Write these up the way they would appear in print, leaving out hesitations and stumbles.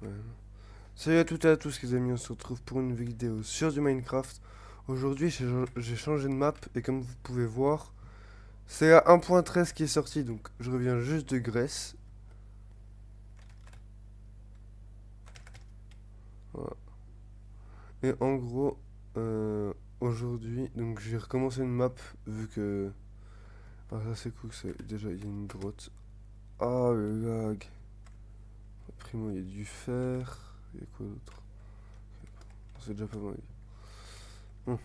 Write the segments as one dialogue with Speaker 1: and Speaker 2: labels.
Speaker 1: Ouais. Salut à toutes et à tous les amis, on se retrouve pour une vidéo sur du Minecraft. Aujourd'hui j'ai changé de map et comme vous pouvez voir, c'est la 1.13 qui est sortie, donc je reviens juste de Grèce. Voilà. Et en gros, aujourd'hui, donc j'ai recommencé une map vu que... Ah ça c'est cool, déjà il y a une grotte. Ah le lag. Primo il y a du fer, il y a quoi d'autre? C'est déjà pas mal. Bon.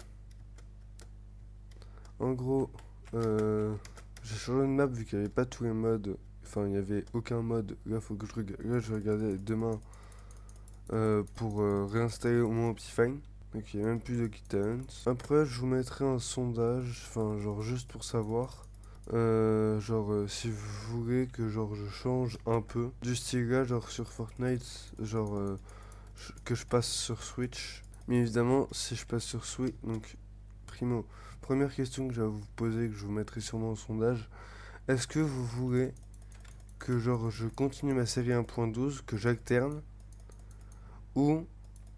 Speaker 1: En gros, j'ai changé de map vu qu'il n'y avait pas tous les modes. Enfin, il n'y avait aucun mode. Là, faut que je regarde. Là, je vais regarder demain pour réinstaller au moins Optifine. Donc, il n'y a même plus de Kit Talent. Après, je vous mettrai un sondage. Enfin, genre, juste pour savoir. Si vous voulez que genre je change un peu du style là, genre sur Fortnite, que je passe sur Switch. Mais évidemment, si je passe sur Switch, donc primo, première question que j'ai à vous poser, que je vous mettrai sûrement au sondage, est-ce que vous voulez que genre je continue ma série 1.12, que j'alterne, ou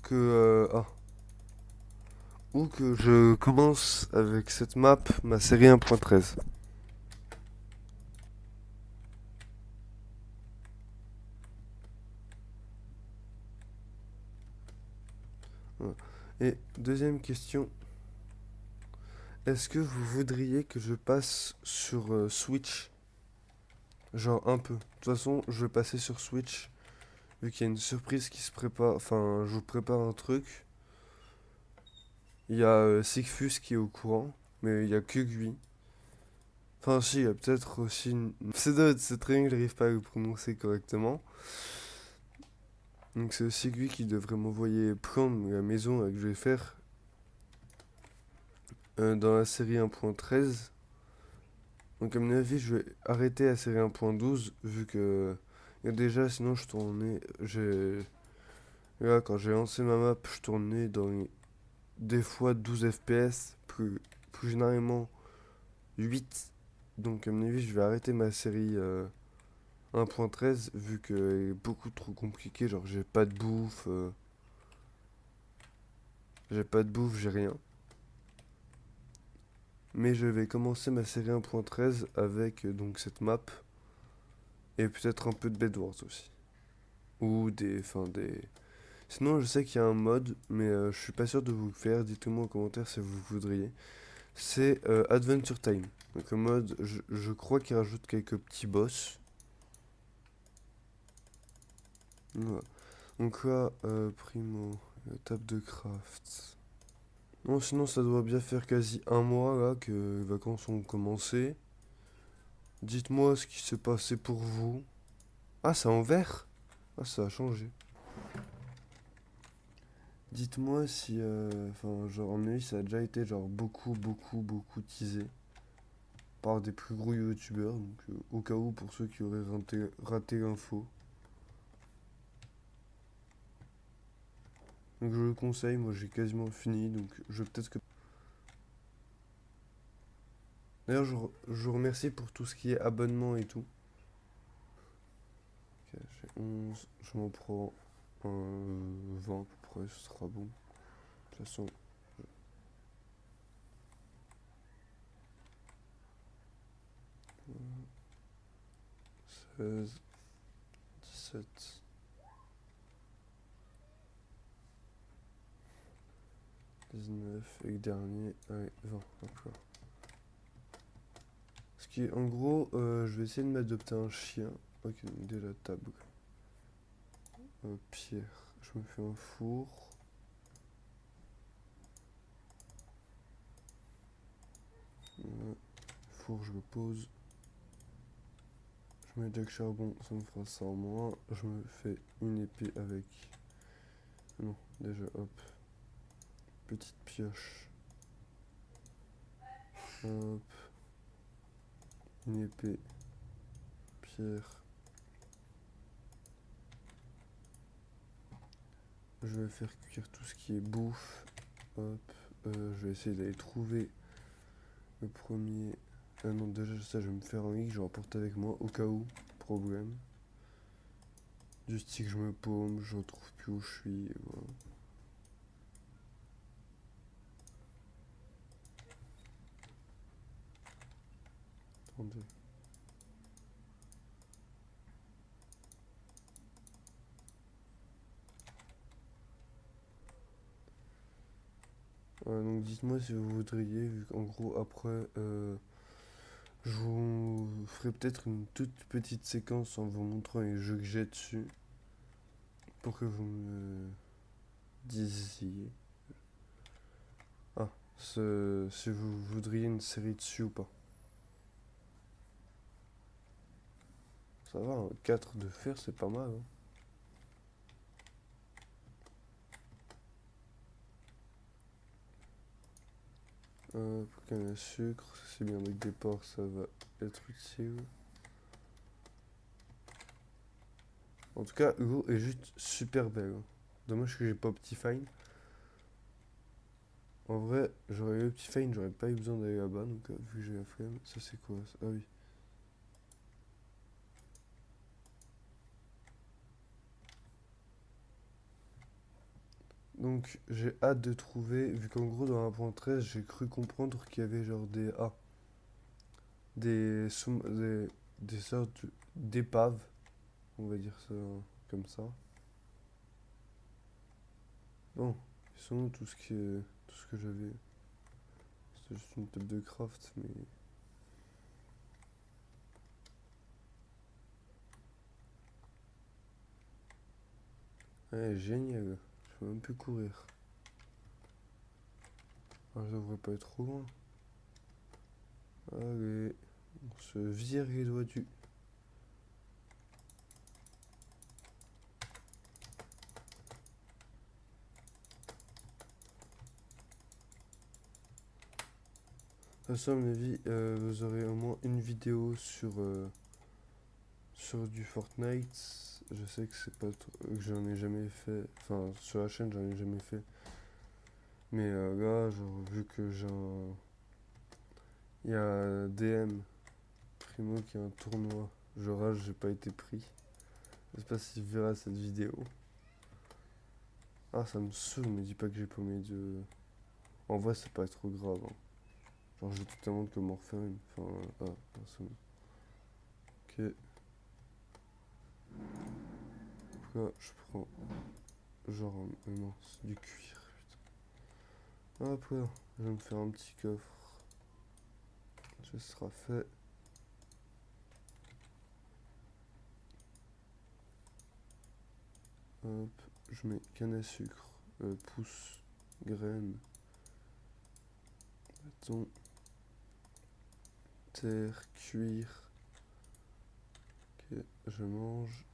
Speaker 1: que ou que je commence avec cette map ma série 1.13. Voilà. Et deuxième question, est-ce que vous voudriez que je passe sur Switch? Genre un peu. De toute façon, je vais passer sur Switch vu qu'il y a une surprise qui se prépare. Enfin, je vous prépare un truc. Il y a Sigfus qui est au courant, mais il y a que lui. Enfin, si, il y a peut-être aussi une pseudo, c'est très bien que j'arrive pas à le prononcer correctement. Donc c'est aussi lui qui devrait m'envoyer prendre la maison que je vais faire dans la série 1.13. Donc à mon avis, je vais arrêter la série 1.12 vu que déjà sinon je tournais, là quand j'ai lancé ma map, je tournais dans des fois 12 FPS, plus généralement 8. Donc à mon avis, je vais arrêter ma série 1.13 vu qu'elle est beaucoup trop compliquée, genre j'ai pas de bouffe, j'ai rien. Mais je vais commencer ma série 1.13 avec donc cette map et peut-être un peu de Bedwars aussi. Ou des... Sinon je sais qu'il y a un mode, mais je suis pas sûr de vous le faire, dites-moi en commentaire si vous voudriez. C'est Adventure Time. Donc le mode, je crois qu'il rajoute quelques petits boss. Voilà. Donc là, primo, table de craft. Non, sinon ça doit bien faire quasi un mois là que les vacances ont commencé. Dites-moi ce qui s'est passé pour vous. Ah, c'est en vert? Ah, ça a changé. Dites-moi si, enfin, genre, en avis, ça a déjà été, genre, beaucoup teasé par des plus gros youtubeurs. Donc, au cas où, pour ceux qui auraient raté l'info. Donc, je le conseille. Moi, j'ai quasiment fini. Donc, je peut-être que. D'ailleurs, je vous remercie pour tout ce qui est abonnement et tout. Ok, j'ai 11. Je m'en prends un 20 à peu près. Ce sera bon. De toute façon, 16, 17. 19 et le dernier, allez, 20, encore. Ce qui est, en gros, je vais essayer de m'adopter un chien. Ok, dès la table. Pierre, je me fais un four. Four, je le pose. Je mets Jack Charbon, ça me fera ça en moins. Je me fais une épée avec. Non, déjà, hop. Petite pioche. Hop. Une épée. Pierre. Je vais faire cuire tout ce qui est bouffe. Hop. Je vais essayer d'aller trouver le premier. Ah non, déjà ça, je vais me faire un lit que je vais emporter avec moi au cas où. Problème. Du style, je me paume, je retrouve plus où je suis, et voilà. Attendez. Donc dites-moi si vous voudriez, vu qu'en gros après, je vous ferai peut-être une toute petite séquence en vous montrant les jeux que j'ai dessus, pour que vous me disiez, ah, si vous voudriez une série dessus ou pas. Ça va, hein, 4 de fer, c'est pas mal, hein. Pour canne à sucre, c'est bien avec des porcs, ça va être utile. En tout cas, l'eau est juste super belle, hein. Dommage que j'ai pas Optifine. En vrai, j'aurais eu Optifine, j'aurais pas eu besoin d'aller là-bas, donc vu que j'ai la flemme, ça c'est quoi ça? Ah oui. Donc j'ai hâte de trouver, vu qu'en gros dans 1.13 j'ai cru comprendre qu'il y avait genre des sortes d'épaves, on va dire ça comme ça. Bon, ils sont où tout ce que j'avais? C'est juste une table de craft, mais... Ouais, génial, je peux même plus courir. Ah, ça devrait pas être trop loin. Allez, on se vire les doigts du... De toute façon, à mon avis, vous aurez au moins une vidéo sur du Fortnite. Je sais que c'est pas que j'en ai jamais fait. Enfin, sur la chaîne, j'en ai jamais fait. Mais là, genre, vu que il y a DM Primo qui a un tournoi. Je rage, j'ai pas été pris. Je sais pas s'il verra cette vidéo. Ah, ça me saoule, me dis pas que j'ai paumé de. En vrai, c'est pas trop grave, hein. Genre, j'ai tout un monde comme en refaire une. Enfin, c'est bon. Ok. Là, je prends. Genre, non, c'est du cuir. Putain. Après, je vais me faire un petit coffre. Ce sera fait. Hop, je mets canne à sucre, pousse, graines, bâton, terre, cuir. Ok, je mange.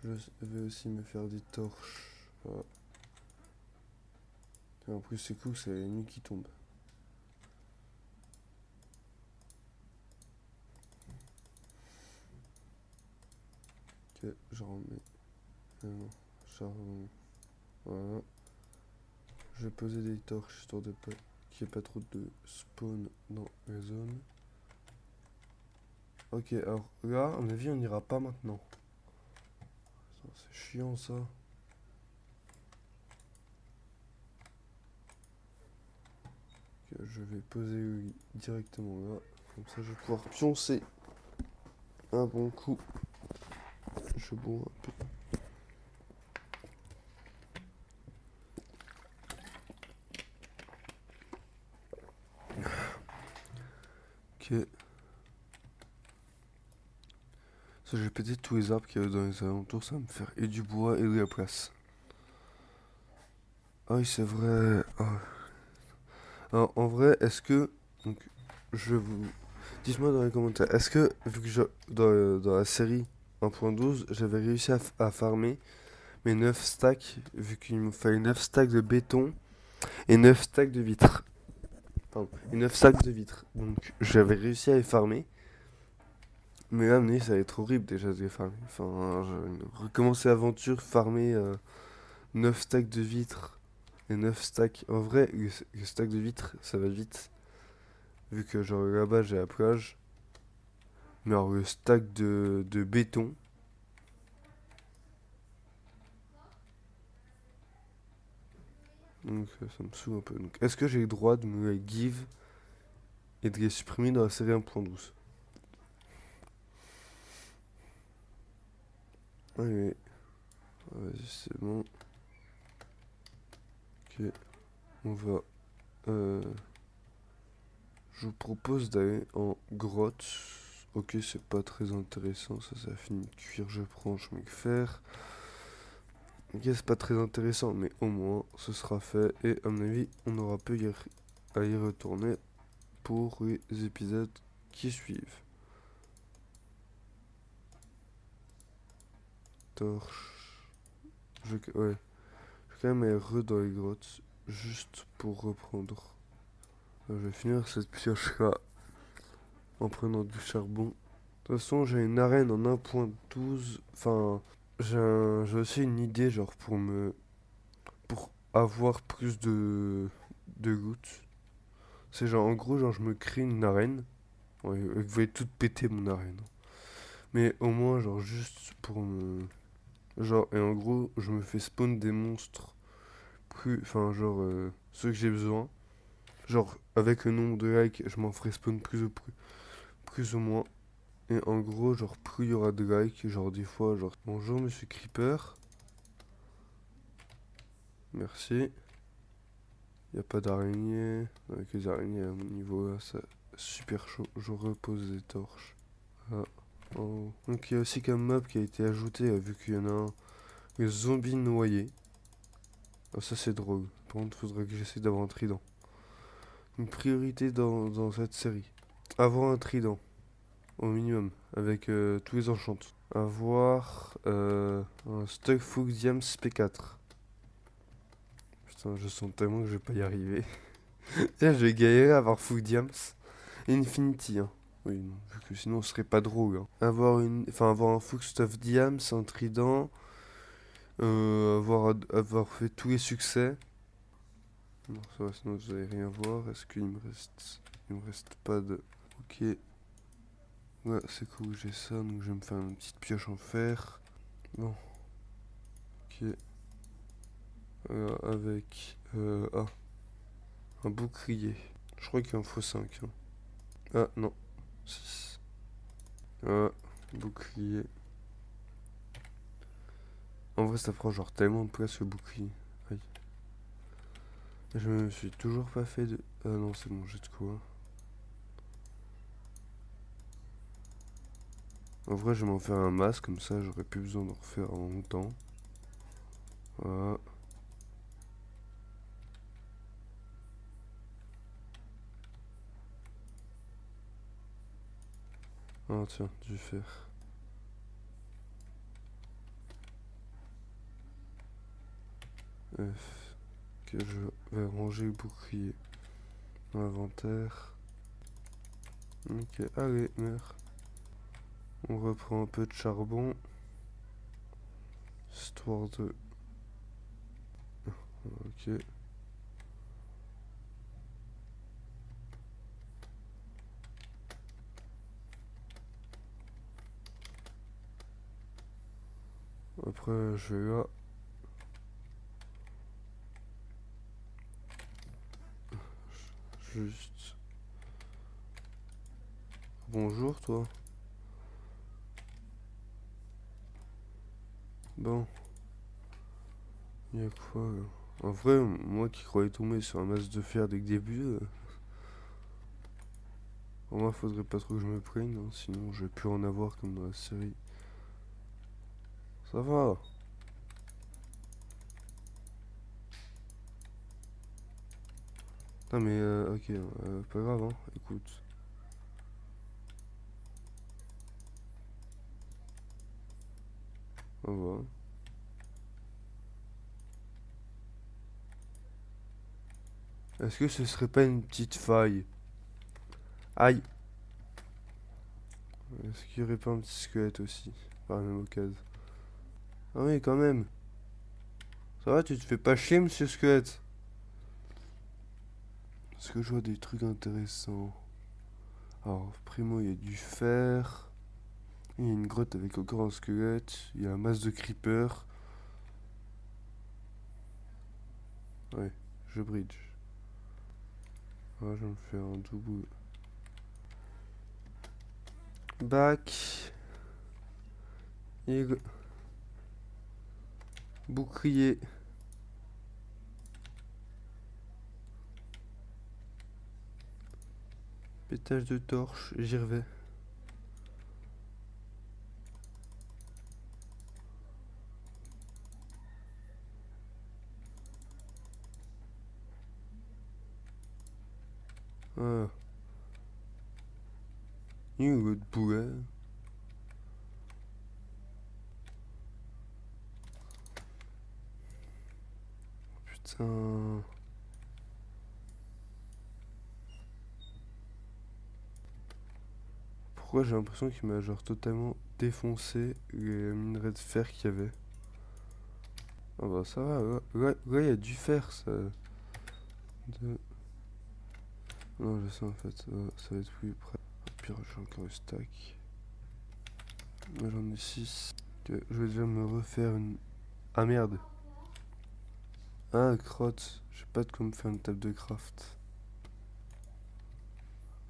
Speaker 1: Je vais aussi me faire des torches. Voilà. Et en plus, c'est cool, c'est la nuit qui tombe. Ok, je remets. Non, charbon. Voilà. Je vais poser des torches histoire de pas qu'il n'y ait pas trop de spawn dans la zone. Ok, alors là, à mon avis, on n'ira pas maintenant. C'est chiant ça. Ok, je vais poser directement là. Comme ça, je vais pouvoir pioncer un bon coup. Je bois un peu. Ok. Ça, je vais péter tous les arbres qu'il y a dans les alentours. Ça va me faire et du bois et de la place. Ah oui, c'est vrai. Ah. Alors, en vrai, est-ce que... Donc, je vous... Dites-moi dans les commentaires. Est-ce que, vu que dans la série 1.12, j'avais réussi à farmer mes 9 stacks, vu qu'il me fallait 9 stacks de béton et 9 stacks de vitres. Pardon, et 9 stacks de vitres. Donc, j'avais réussi à les farmer. Mais là, ça va être horrible déjà de les farmer. Enfin, recommencer l'aventure, farmer 9 stacks de vitres et 9 stacks. En vrai, le stack de vitres, ça va vite. Vu que genre là-bas j'ai la plage. Mais alors, le stack de béton. Donc, ça me saoule un peu. Donc, est-ce que j'ai le droit de me les give et de les supprimer dans la série 1.12? Allez, vas-y, c'est bon. Ok, on va. euh, je vous propose d'aller en grotte. Ok, c'est pas très intéressant, ça a fini de cuire, je prends, je mets le fer. Ok, c'est pas très intéressant, mais au moins ce sera fait. Et à mon avis, on aura peu à y retourner pour les épisodes qui suivent. Torche. Ouais, je vais quand même aller dans les grottes, juste pour reprendre. Je vais finir cette pioche-là en prenant du charbon. De toute façon, j'ai une arène en 1.12. Enfin, j'ai aussi une idée, genre, pour avoir plus de gouttes. C'est genre, en gros, genre, je me crée une arène. Ouais, vous voyez tout péter mon arène. Mais au moins, genre, juste pour me. Genre, et en gros, je me fais spawn des monstres plus. Enfin, genre, ceux que j'ai besoin. Genre, avec le nombre de likes, je m'en ferai spawn plus ou moins. Et en gros, genre, plus il y aura de likes, genre, des fois, genre, bonjour monsieur Creeper. Merci. Il n'y a pas d'araignée. Avec les araignées à mon niveau là, c'est super chaud. Je repose des torches. Ah. Oh. Donc il y a aussi qu'un mob qui a été ajouté, vu qu'il y en a un. Les zombies noyés. Ah, ça c'est drôle. Par contre, faudrait que j'essaie d'avoir un trident. Une priorité dans cette série. Avoir un trident, au minimum, avec tous les enchants. Avoir un Stuck Fook Diams P4. Putain, je sens tellement que je vais pas y arriver. Là, je vais galérer à avoir Fook Diams. Infinity, hein. Oui, non, vu que sinon ce serait pas drôle, hein. Avoir un Fook Stuff Diams, un trident. Avoir fait tous les succès. Non, ça va, sinon vous allez rien voir. Est-ce qu'il me reste. Il me reste pas de. Ok. Ouais, c'est cool, j'ai ça, donc je vais me faire une petite pioche en fer. Bon, ok. Avec. Un bouclier. Je crois qu'il en faut 5. Hein. Ah, non. 6. Ah, bouclier. En vrai, ça prend genre tellement de place le bouclier. Aïe. Je me suis toujours pas fait de. Ah non, c'est bon, j'ai de quoi. En vrai, je vais m'en faire un masque, comme ça j'aurais plus besoin d'en refaire en longtemps. Voilà. Ah tiens, du fer. F. Que je vais ranger le bouclier dans l'inventaire. Ok, allez, merde. On reprend un peu de charbon. Histoire de. Ok. Après, je vais là. Juste. Bonjour, toi. Bon, il y a quoi là? En vrai, moi qui croyais tomber sur un masse de fer dès le début, pour moi, faudrait pas trop que je me prenne, hein, sinon je vais plus en avoir comme dans la série. Ça va. Non mais ok, pas grave, hein. Écoute. On va. Est-ce que ce serait pas une petite faille? Aïe. Est-ce qu'il y aurait pas un petit squelette aussi? Par la même occasion. Ah oui, quand même. Ça va, tu te fais pas chier, monsieur squelette? Est-ce que je vois des trucs intéressants? Alors, primo, il y a du fer. Il y a une grotte avec encore un squelette. Il y a un masse de creepers. Ouais, je bridge. Ouais, je vais me faire un double. Back. Et bouclier. Pétage de torche. J'y reviens. Ah. Il y a une autre bouée. Putain. Pourquoi j'ai l'impression qu'il m'a genre totalement défoncé les minerais de fer qu'il y avait. Ah bah ça va, là il y a du fer ça. Non je sais en fait, ça va être plus près. Au pire j'ai encore un stack. Moi j'en ai 6. Je vais déjà me refaire une... Ah merde. Ah crotte, j'ai pas de quoi me faire une table de craft.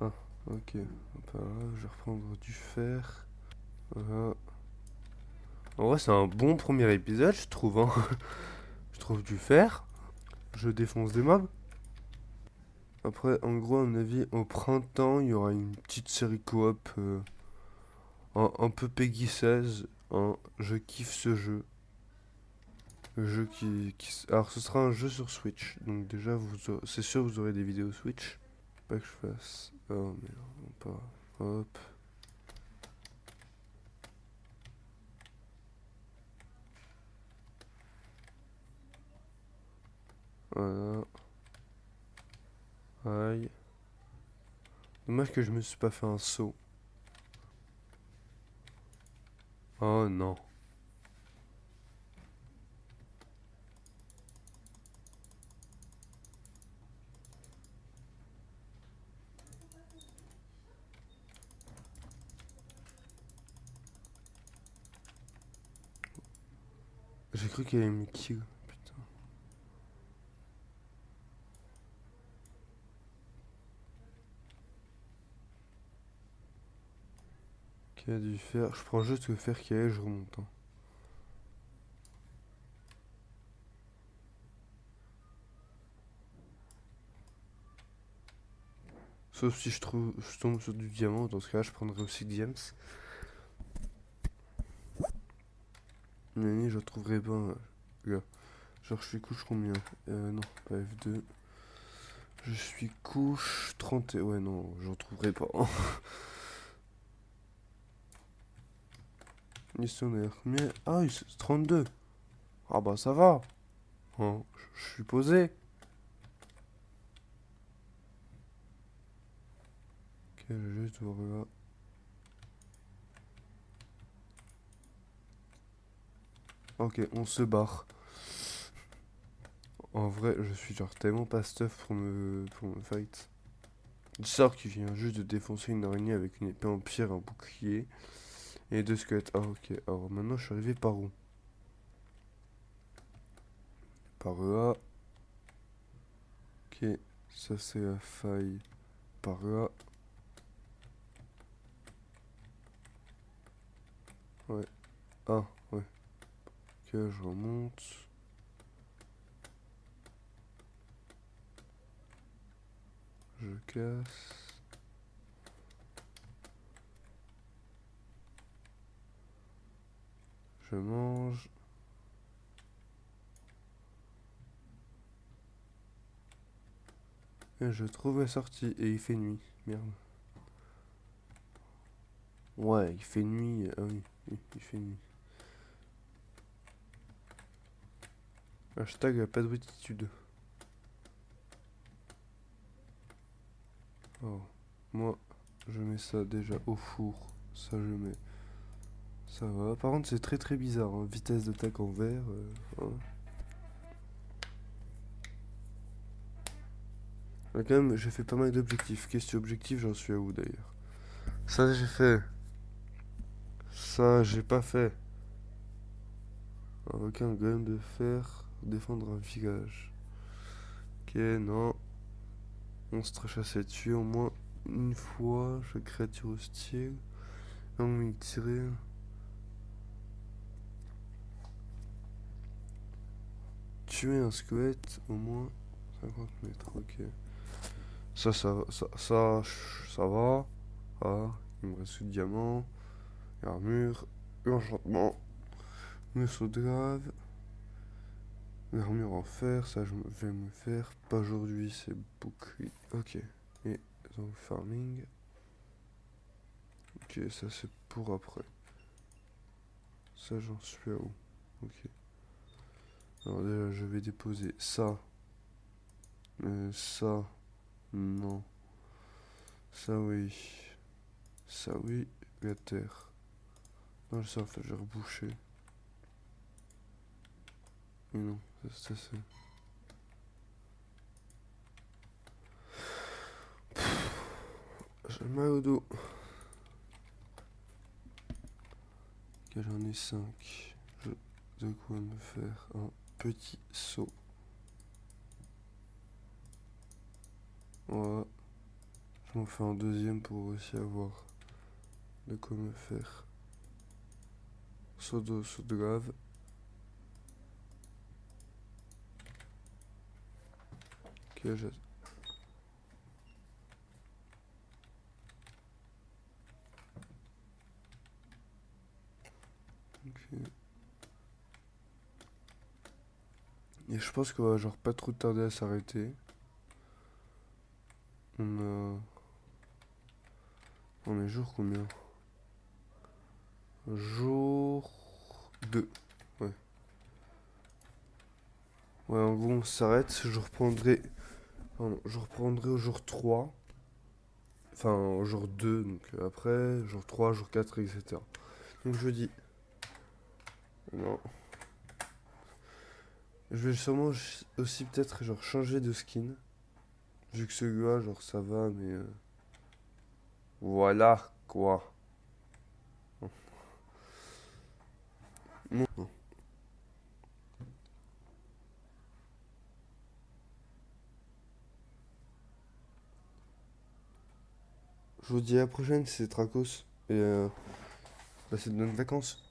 Speaker 1: Ah ok, pas grave, je vais reprendre du fer. Voilà. En vrai c'est un bon premier épisode je trouve hein. Je trouve du fer. Je défonce des mobs. Après, en gros, à mon avis, au printemps, il y aura une petite série coop un peu Peggy 16. Hein. Je kiffe ce jeu. Le jeu Alors, ce sera un jeu sur Switch. Donc, déjà, c'est sûr, vous aurez des vidéos Switch. Pas que je fasse. Oh merde, non, pas. Hop. Voilà. Aïe. Dommage que je me suis pas fait un saut. Oh non. J'ai cru qu'il allait me kill. Putain. Qu'il a dû faire. Je prends juste le fer qu'il y a et je remonte. Hein. Sauf si je tombe sur du diamant, dans ce cas-là, je prendrai aussi diams. Mais je retrouverai pas, gars. Genre, je suis couche combien? Non, pas F2. Je suis couche 30. Ouais, non, je retrouverai pas. Missionnaire. Mais. Ah, oui, c'est 32. Ah, bah, ça va. Hein, je suis posé. Ok, je vais juste voir là. Ok, on se barre. En vrai, je suis genre tellement pas stuff pour me fight. Il sort qui vient juste de défoncer une araignée avec une épée en pierre, un bouclier et deux squelettes. Ah, ok. Alors maintenant, je suis arrivé par où? Par là. Ok, ça c'est la faille. Par là. Ouais. Ah, ouais. Ok, je remonte. Je casse. Je mange. Et je trouve la sortie. Et il fait nuit. Merde. Ouais, il fait nuit. Ah oui, il fait nuit. Hashtag pas de bêtitude. Oh. Moi, je mets ça déjà au four. Ça, je mets. Ça va. Par contre, c'est très très bizarre. Hein. Vitesse d'attaque en vert. Hein. Là, quand même, j'ai fait pas mal d'objectifs. Question objectif, j'en suis à où d'ailleurs? Ça, j'ai fait Ça, j'ai pas fait. Invoquer un golem de fer, défendre un village. Ok, non. Monstre chassé, tué au moins une fois. Chaque créature hostile. Ennemi tiré. Tuer un squelette au moins 50 mètres, ok. Ça va. Ah, il me reste le diamant, armure, enchantement, museau de grave, l'armure en fer, ça je vais me faire. Pas aujourd'hui, c'est bouclier. Ok. Et donc farming. Ok, ça c'est pour après. Ça j'en suis à où? Ok. Alors déjà je vais déposer ça. Ça, non. Ça oui. Ça oui. La terre. Non, ça en fait je vais reboucher. Mais non, ça c'est. J'ai mal au dos. Ok, j'en ai 5. De quoi me faire un petit saut. Voilà. Je m'en fais un deuxième pour aussi avoir de quoi me faire. Saut d'eau, saut de grave. Ok, j'ai. Ok. Et je pense qu'on va genre pas trop tarder à s'arrêter. On a. On est jour combien? Jour 2. Ouais. Ouais, en gros, on s'arrête. Je reprendrai. Pardon, je reprendrai au jour 3. Enfin, au jour 2, donc après, jour 3, jour 4, etc. Donc je dis. Non. Je vais sûrement aussi peut-être genre changer de skin. Vu que celui-là, genre ça va, mais voilà quoi. Non. Je vous dis à la prochaine, c'est Tracos. Et passez de bonnes vacances.